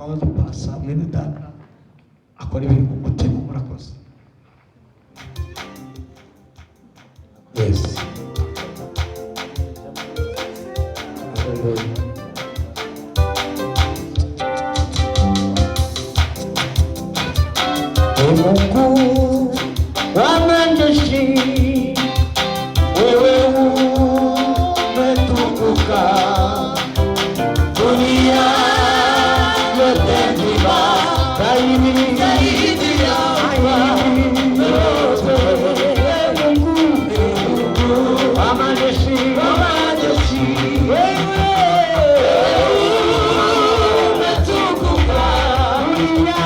amaze pasa mwene data akora ibintu mu mutima murakoze. Yes. Mungu wa majeshi, wewe umetukuka, dunia yote nzima zaidi ya Mungu wa majeshi, wewe umetukuka, dunia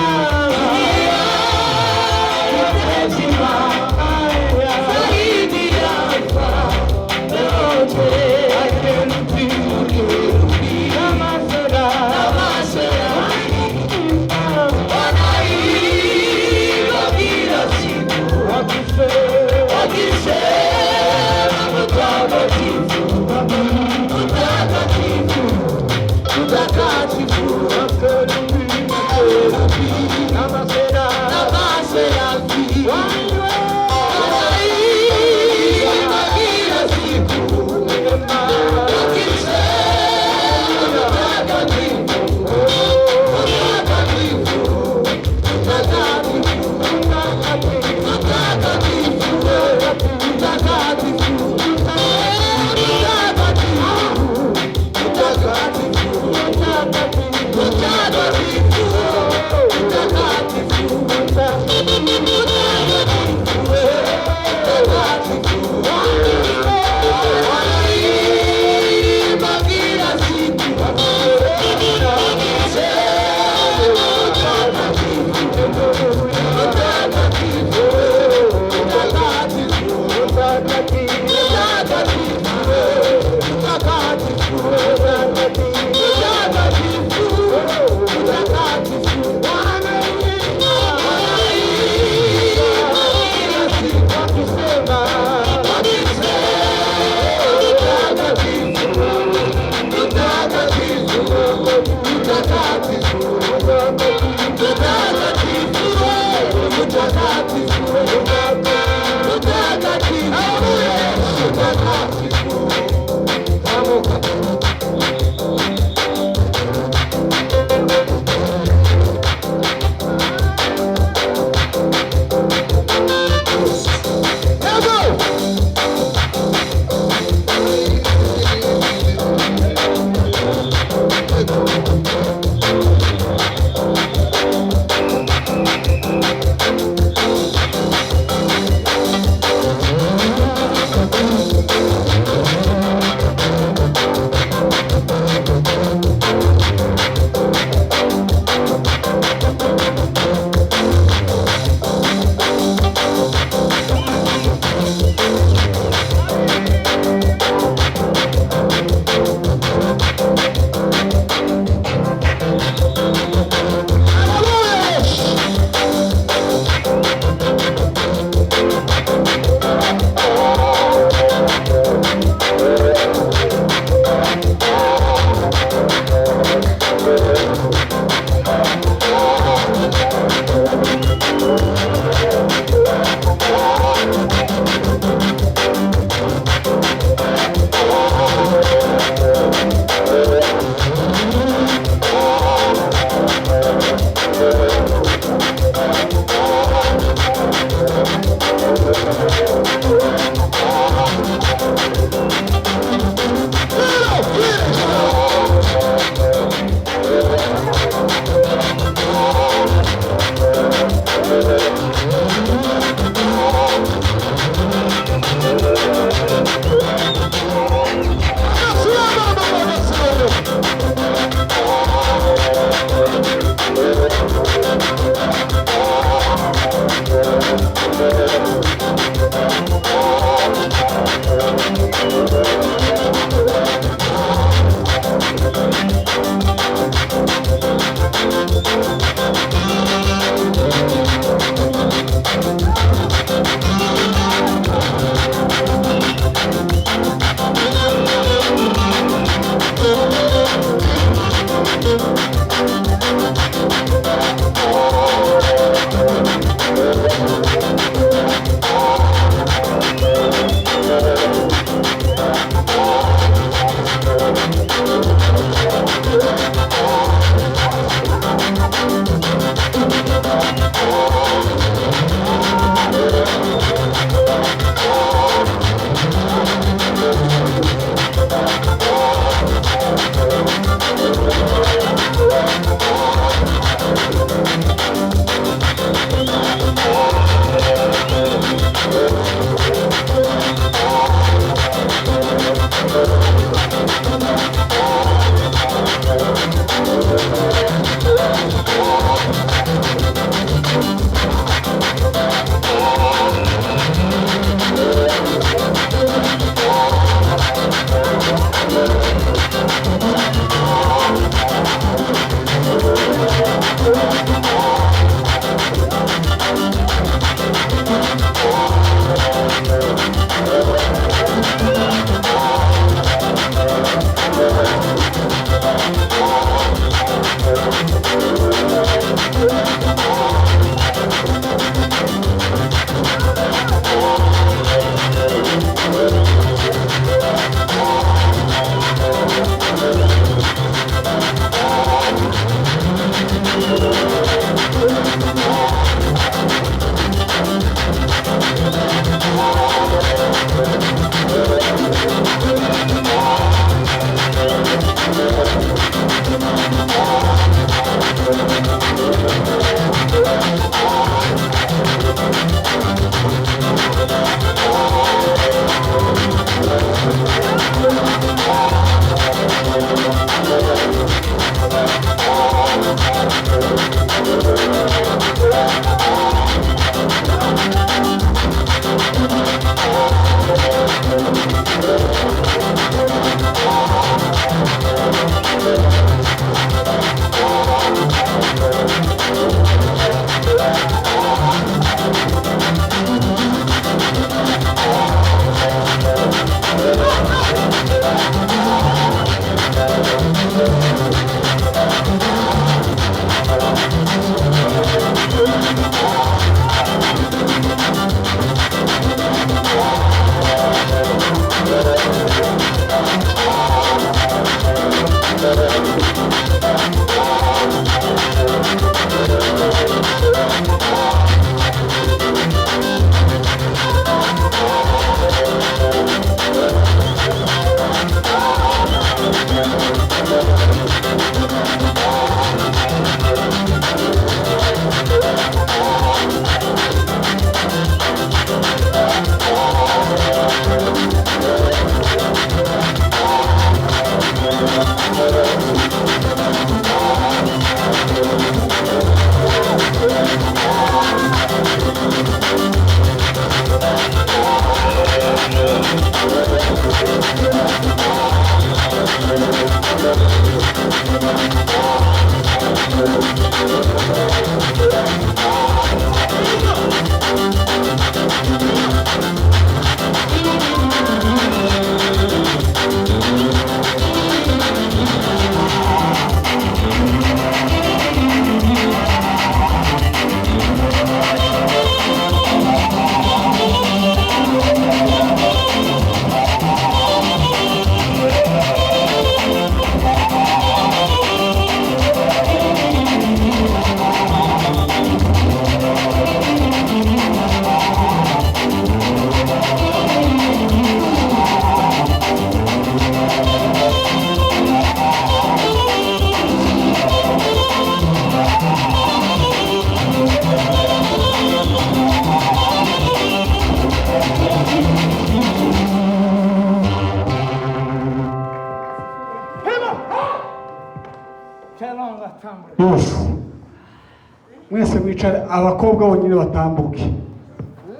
mwese mwicare, abakobwa bonyine batambuke.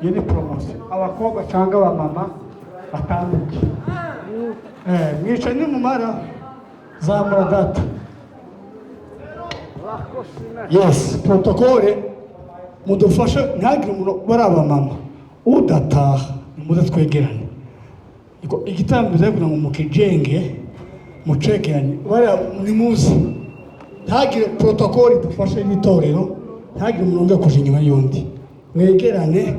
Iyi ni poromosiyo, abakobwa cyangwa abamama batambuke. Mwicaye nimumara zamura data. Yes, protokole mudufashe ntihagire umuntu bari abamama udataha muze twegerane. Igitambo bizaye kugira ngo mukijenge mucekeranye bariya ni muzi. Ntihagire protokole dufashe n'itorero, ntihagire umuntu umwe kuja inyuma y'undi. Mwegerane,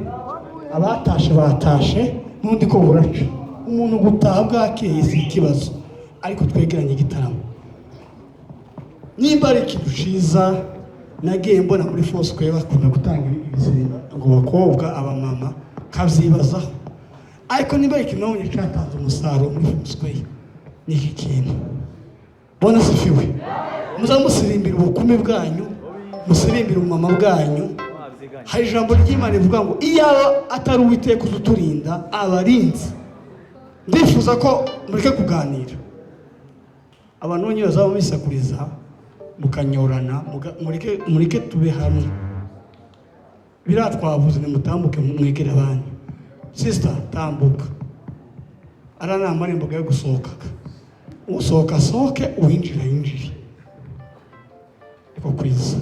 abatashe batashe n'undi ko buraca. Umuntu gutaha bwakeye si ikibazo, ariko twegeranye igitaramo. Nimba ari ikintu ciza nagiye mbona muri Foursquare bakunda gutanga ibizima ngo bakobwa abamama kavyibazaho, ariko nimba ari ikintu nabonye cyatanze umusaruro muri Foursquare ni iki kintu. Bona sifiwe muzamusirimbira ubukumi bwanyu musirimbire umumama bwanyu. Hari ijambo ry'Imana rivuga ngo iyaba atari Uwiteka uturinda abarinzi. Ndifuza ko mureke kuganira, abantu bonyine bazaba bisakuriza mukanyorana, mureke tube hamwe. Biratwavuze nimutambuke mwegere abandi. Sister, tambuka. Ara ni amarembo yo gusohokaga. Usohoka sohoke, uwinjira yinjire. Iko kwiza.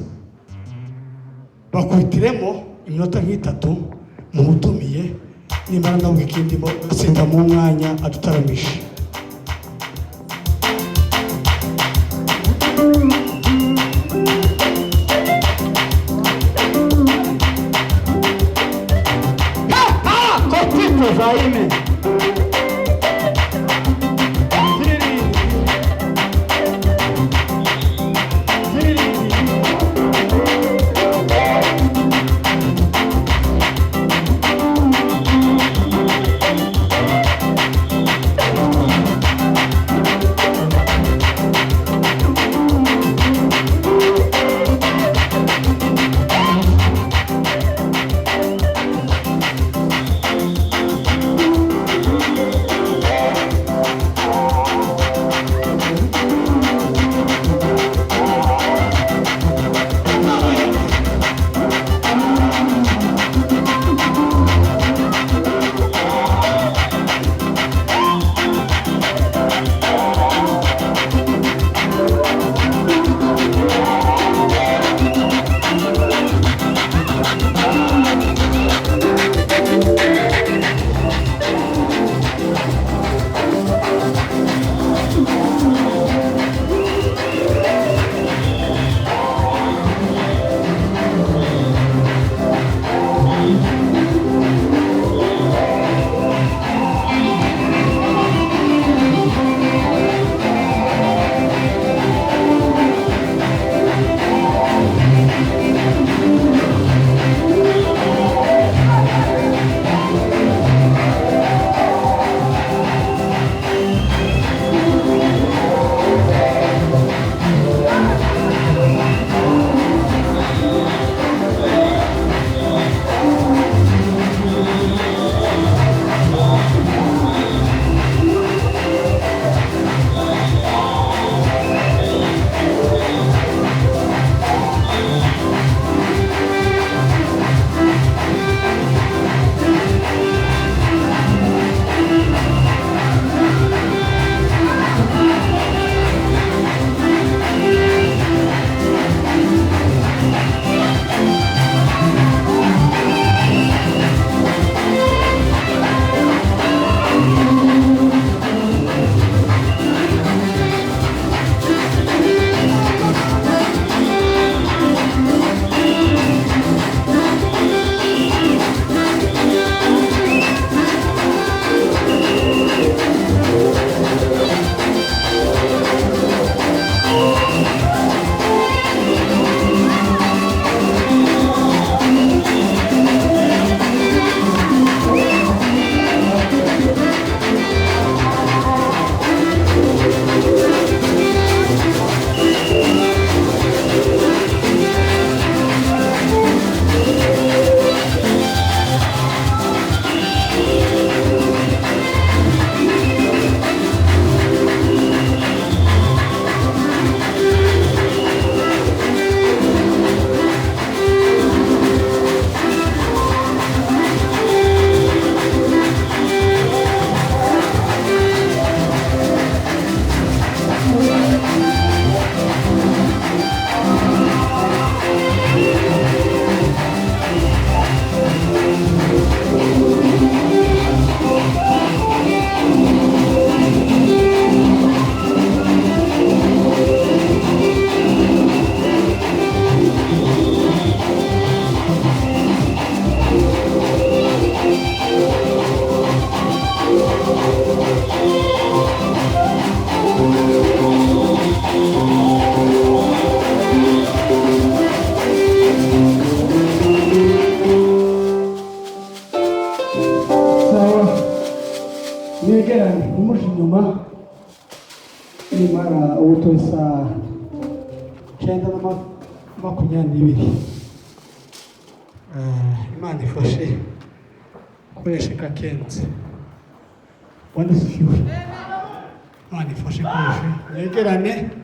Bakubitiremo iminota nk'itatu mumutumiye nimara navuga ikindi sinda mu mwanya adutaramisha. Kotito zaime 22. Imana ifashe koresha kakenze wandisifiwe. Imana ifashe koresha yegerane